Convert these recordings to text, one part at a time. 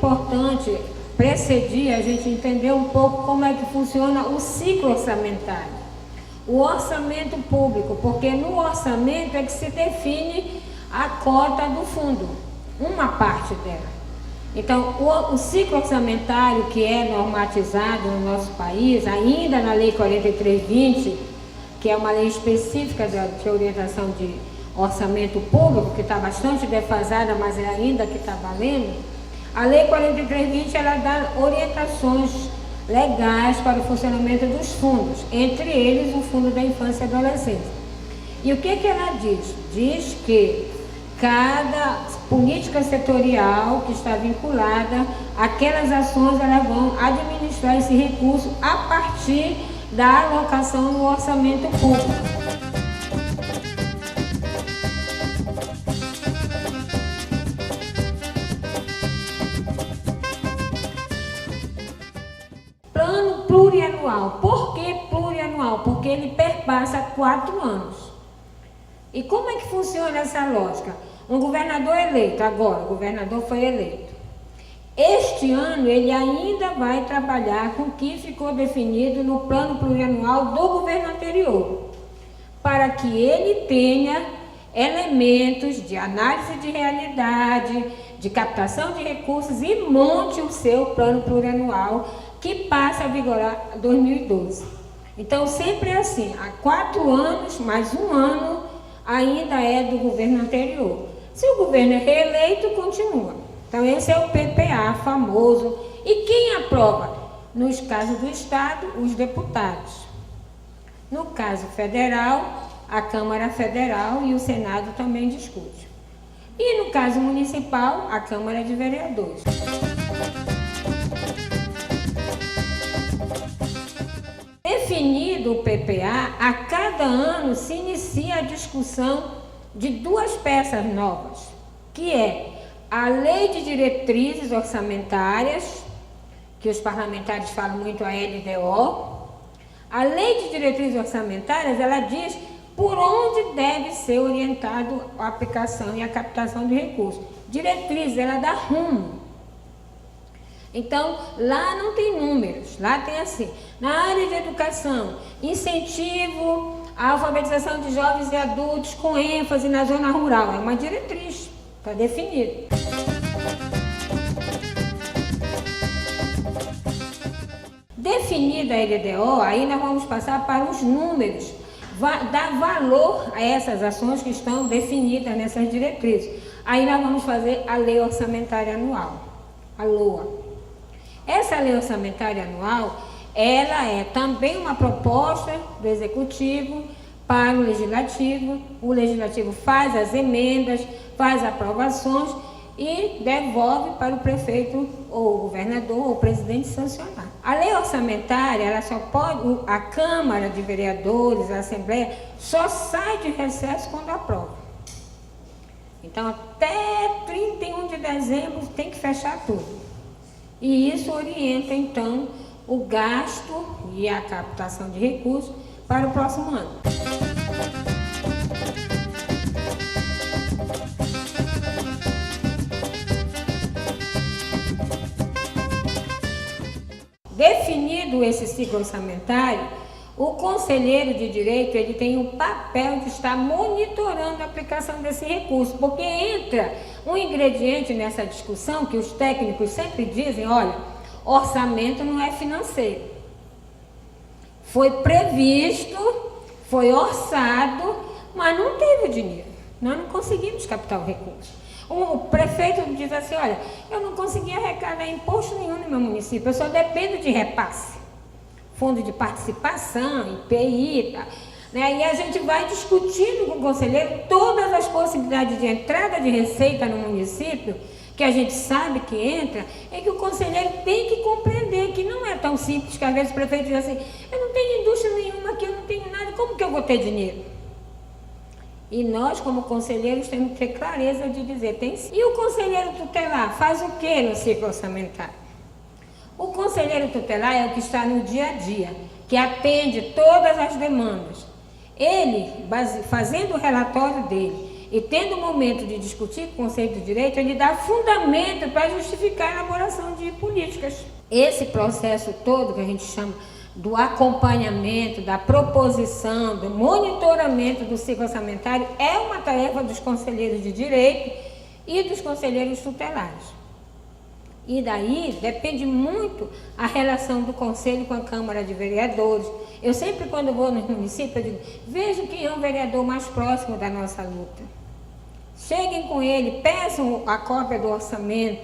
importante precedir a gente entender um pouco como é que funciona o ciclo orçamentário, o orçamento público, porque no orçamento é que se define a cota do fundo, uma parte dela. Então, o ciclo orçamentário que é normatizado no nosso país, ainda na Lei 4320, que é uma lei específica de orientação de orçamento público, que está bastante defasada, mas é ainda que está valendo, a Lei 4320 ela dá orientações legais para o funcionamento dos fundos, entre eles o Fundo da Infância e Adolescência. E o que ela diz? Diz que cada política setorial que está vinculada àquelas ações, elas vão administrar esse recurso a partir da alocação no orçamento público. Plano plurianual. Por que plurianual? Porque ele perpassa 4 anos. E como é que funciona essa lógica? Um governador eleito, agora, o governador foi eleito. Este ano ele ainda vai trabalhar com o que ficou definido no plano plurianual do governo anterior, para que ele tenha elementos de análise de realidade, de captação de recursos e monte o seu plano plurianual que passa a vigorar em 2012. Então sempre é assim, há 4 anos, mais 1 ano ainda é do governo anterior. Se o governo é reeleito, continua. Então esse é o PPA famoso. E quem aprova? Nos casos do Estado, os deputados. No caso federal, a Câmara Federal e o Senado também discutem. E no caso municipal, a Câmara de Vereadores. Definido o PPA, a cada ano se inicia a discussão de 2 peças novas, que é a Lei de Diretrizes Orçamentárias, que os parlamentares falam muito, a LDO. A Lei de Diretrizes Orçamentárias, ela diz por onde deve ser orientado a aplicação e a captação de recursos. Diretrizes, ela dá rumo. Então, lá não tem números, lá tem assim, na área de educação, incentivo à alfabetização de jovens e adultos com ênfase na zona rural, é uma diretriz, está definido. Definida a LDO, aí nós vamos passar para os números, dar valor a essas ações que estão definidas nessas diretrizes. Aí nós vamos fazer a Lei Orçamentária Anual, a LOA. Essa Lei Orçamentária Anual, ela é também uma proposta do Executivo para o Legislativo faz as emendas, faz aprovações e devolve para o prefeito ou o governador ou o presidente sancionar. A lei orçamentária, ela só pode, a Câmara de Vereadores, a Assembleia, só sai de recesso quando aprova. Então, até 31 de dezembro tem que fechar tudo. E isso orienta, então, o gasto e a captação de recursos para o próximo ano. Definido esse ciclo orçamentário, o conselheiro de direito ele tem o papel de estar monitorando a aplicação desse recurso, porque entra um ingrediente nessa discussão que os técnicos sempre dizem, olha, orçamento não é financeiro. Foi previsto, foi orçado, mas não teve dinheiro. Nós não conseguimos captar o recurso. O prefeito diz assim, olha, eu não consegui arrecadar imposto nenhum no meu município, eu só dependo de repasse. Fundo de participação, IPI, tá? Né? E a gente vai discutindo com o conselheiro todas as possibilidades de entrada de receita no município, que a gente sabe que entra, é que o conselheiro tem que compreender que não é tão simples, que às vezes o prefeito diz assim, eu não tenho indústria nenhuma aqui, eu não tenho nada, como que eu vou ter dinheiro? E nós, como conselheiros, temos que ter clareza de dizer, tem sim. E o conselheiro tutelar faz o que no ciclo orçamentário? O conselheiro tutelar é o que está no dia a dia, que atende todas as demandas. Ele, fazendo o relatório dele, e tendo o momento de discutir o conceito de direito, ele dá fundamento para justificar a elaboração de políticas. Esse processo todo que a gente chama do acompanhamento, da proposição, do monitoramento do ciclo orçamentário é uma tarefa dos conselheiros de direito e dos conselheiros tutelares. E daí depende muito a relação do Conselho com a Câmara de Vereadores. Eu sempre, quando vou nos municípios, eu digo, vejo quem é o vereador mais próximo da nossa luta. Cheguem com ele, peçam a cópia do orçamento,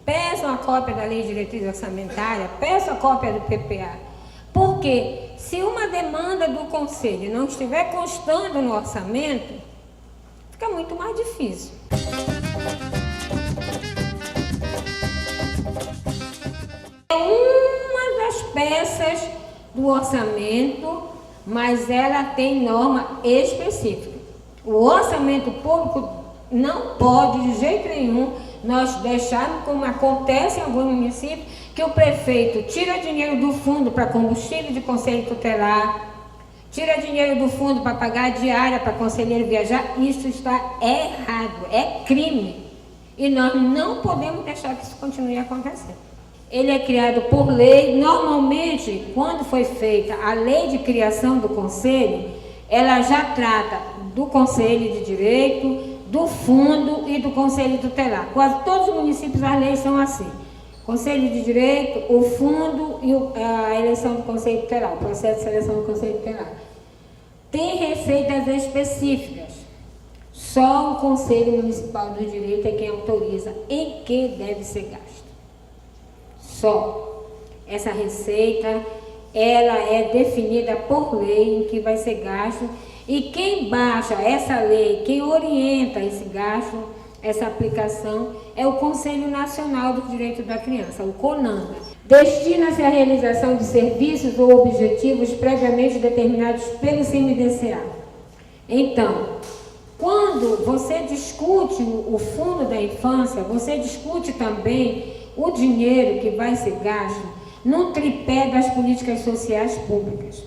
peçam a cópia da Lei de Diretriz Orçamentária, peçam a cópia do PPA. Porque se uma demanda do Conselho não estiver constando no orçamento, fica muito mais difícil. É uma das peças do orçamento, mas ela tem norma específica. O orçamento público não pode, de jeito nenhum, nós deixarmos, como acontece em alguns municípios, que o prefeito tira dinheiro do fundo para combustível de conselho tutelar, tira dinheiro do fundo para pagar diária para conselheiro viajar. Isso está errado, é crime. E nós não podemos deixar que isso continue acontecendo. Ele é criado por lei. Normalmente, quando foi feita a lei de criação do conselho, ela já trata do conselho de direito, do fundo e do conselho tutelar. Quase todos os municípios as leis são assim. Conselho de direito, o fundo e a eleição do conselho tutelar, o processo de seleção do conselho tutelar. Tem receitas específicas. Só o Conselho Municipal do Direito é quem autoriza em que deve ser gasto. Só. Essa receita, ela é definida por lei em que vai ser gasto, e quem baixa essa lei, quem orienta esse gasto, essa aplicação, é o Conselho Nacional do Direito da Criança, o CONANDA. Destina-se à realização de serviços ou objetivos previamente determinados pelo CMDCA. Então, quando você discute o fundo da infância, você discute também o dinheiro que vai ser gasto no tripé das políticas sociais públicas.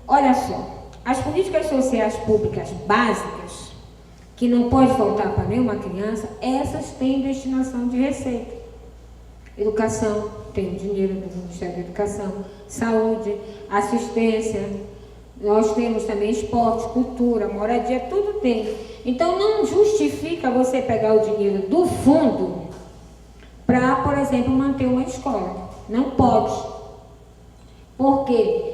Olha só, as políticas sociais públicas básicas, que não pode faltar para nenhuma criança, essas têm destinação de receita. Educação, tem o dinheiro do Ministério da Educação, saúde, assistência, nós temos também esporte, cultura, moradia, tudo tem. Então não justifica você pegar o dinheiro do fundo para, por exemplo, manter uma escola. Não pode. Porque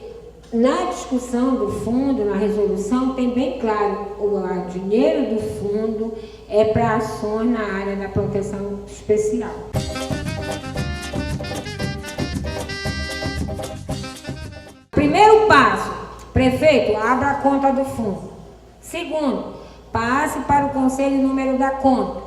na discussão do fundo, na resolução, tem bem claro, o dinheiro do fundo é para ações na área da proteção especial. Primeiro passo, prefeito, abra a conta do fundo. Segundo, passe para o conselho o número da conta.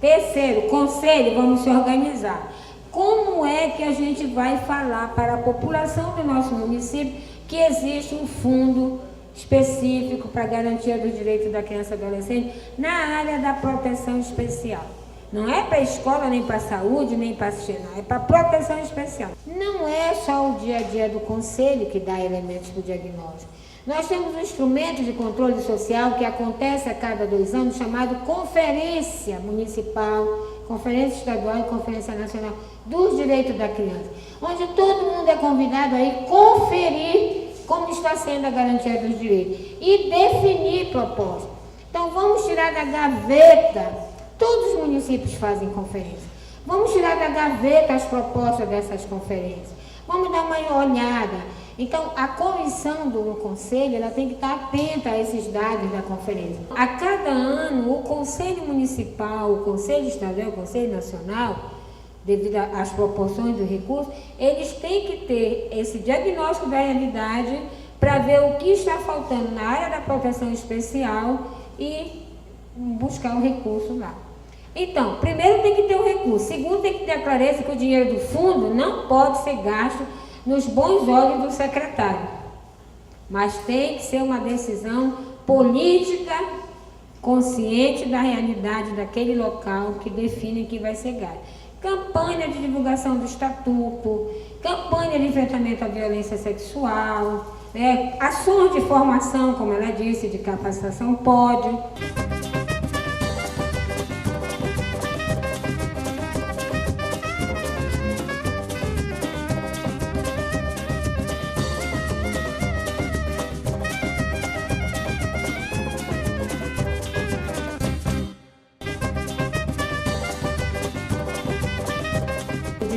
Terceiro, conselho, vamos se organizar. Como é que a gente vai falar para a população do nosso município que existe um fundo específico para garantia do direito da criança e adolescente na área da proteção especial? Não é para a escola, nem para a saúde, nem para assistir, não. É para proteção especial. Não é só o dia a dia do conselho que dá elementos para o diagnóstico. Nós temos um instrumento de controle social que acontece a cada 2 anos, chamado Conferência Municipal, Conferência Estadual e Conferência Nacional dos Direitos da Criança, onde todo mundo é convidado a ir conferir como está sendo a garantia dos direitos e definir propostas. Então vamos tirar da gaveta, todos os municípios fazem conferência, vamos tirar da gaveta as propostas dessas conferências, vamos dar uma olhada. Então, a comissão do conselho, ela tem que estar atenta a esses dados da conferência. A cada ano, o Conselho Municipal, o Conselho Estadual, o Conselho Nacional, devido às proporções do recurso, eles têm que ter esse diagnóstico da realidade para ver o que está faltando na área da proteção especial e buscar o recurso lá. Então, primeiro tem que ter o recurso, segundo tem que ter a clareza que o dinheiro do fundo não pode ser gasto nos bons olhos do secretário, mas tem que ser uma decisão política, consciente da realidade daquele local que define que vai ser gasto. Campanha de divulgação do estatuto, campanha de enfrentamento à violência sexual, ações de formação, como ela disse, de capacitação, pode.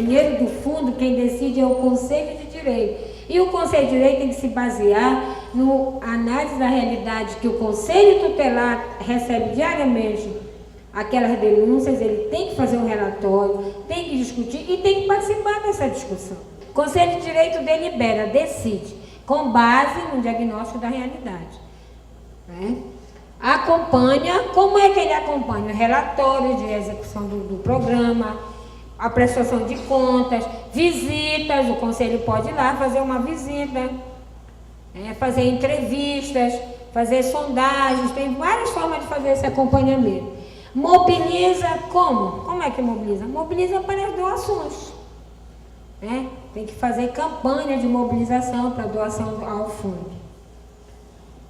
dinheiro do fundo, quem decide é o Conselho de Direito. E o Conselho de Direito tem que se basear no análise da realidade que o Conselho Tutelar recebe diariamente aquelas denúncias, ele tem que fazer um relatório, tem que discutir e tem que participar dessa discussão. O Conselho de Direito delibera, decide, com base no diagnóstico da realidade. Né? Acompanha, como é que ele acompanha? Relatórios de execução do programa, a prestação de contas, visitas, o conselho pode ir lá fazer uma visita, fazer entrevistas, fazer sondagens, tem várias formas de fazer esse acompanhamento. Mobiliza como? Como é que mobiliza? Mobiliza para as doações. Tem que fazer campanha de mobilização para doação ao fundo.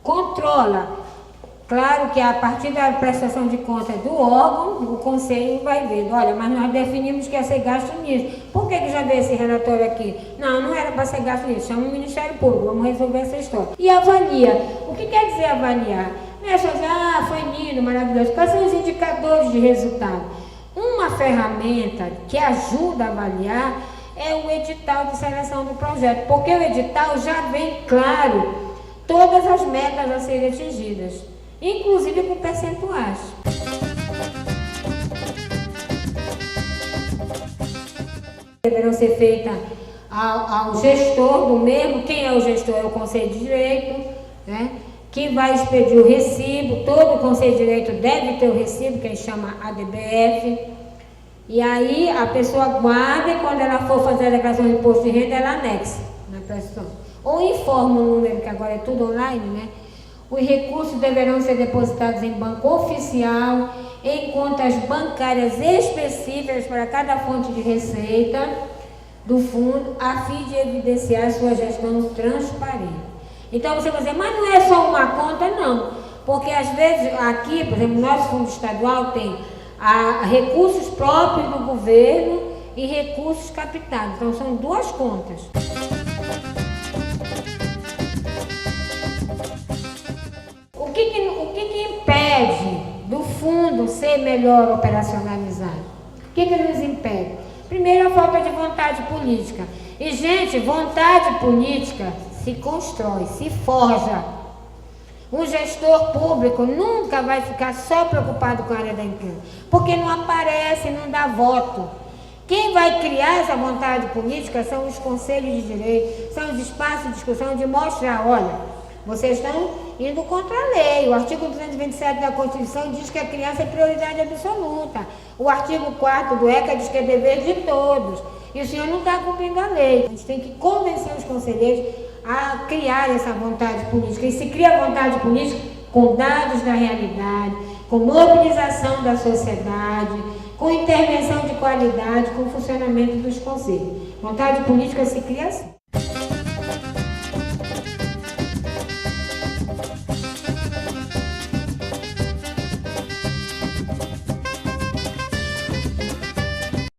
Controla. Claro que a partir da prestação de contas do órgão, o conselho vai vendo, olha, mas nós definimos que ia ser gasto nisso. Por que já veio esse relatório aqui? Não era para ser gasto nisso, chama o Ministério Público, vamos resolver essa história. E avalia. O que quer dizer avaliar? Não é só dizer, foi lindo, maravilhoso. Quais são os indicadores de resultado? Uma ferramenta que ajuda a avaliar é o edital de seleção do projeto, porque o edital já vem claro todas as metas a serem atingidas, inclusive com percentuais. Deverão ser feitas ao gestor do mesmo. Quem é o gestor? É o Conselho de Direito, que vai expedir o recibo. Todo o Conselho de Direito deve ter o recibo, que a gente chama ADBF. E aí a pessoa guarda e quando ela for fazer a declaração de imposto de renda, ela anexa na prestação. Ou informa o número, que agora é tudo online, Os recursos deverão ser depositados em banco oficial, em contas bancárias específicas para cada fonte de receita do fundo, a fim de evidenciar sua gestão transparente. Então você vai dizer, mas não é só uma conta, não. Porque às vezes aqui, por exemplo, nosso fundo estadual tem recursos próprios do governo e recursos captados. Então são duas contas. O que impede do fundo ser melhor operacionalizado? O que nos impede? Primeiro, a falta de vontade política. E, gente, vontade política se constrói, se forja. Um gestor público nunca vai ficar só preocupado com a área da empresa, porque não aparece, não dá voto. Quem vai criar essa vontade política são os conselhos de direito, são os espaços de discussão de mostrar, olha, vocês estão indo contra a lei. O artigo 227 da Constituição diz que a criança é prioridade absoluta. O artigo 4º do ECA diz que é dever de todos. E o senhor não está cumprindo a lei. A gente tem que convencer os conselheiros a criar essa vontade política. E se cria a vontade política com dados da realidade, com mobilização da sociedade, com intervenção de qualidade, com funcionamento dos conselhos. Vontade política se cria assim.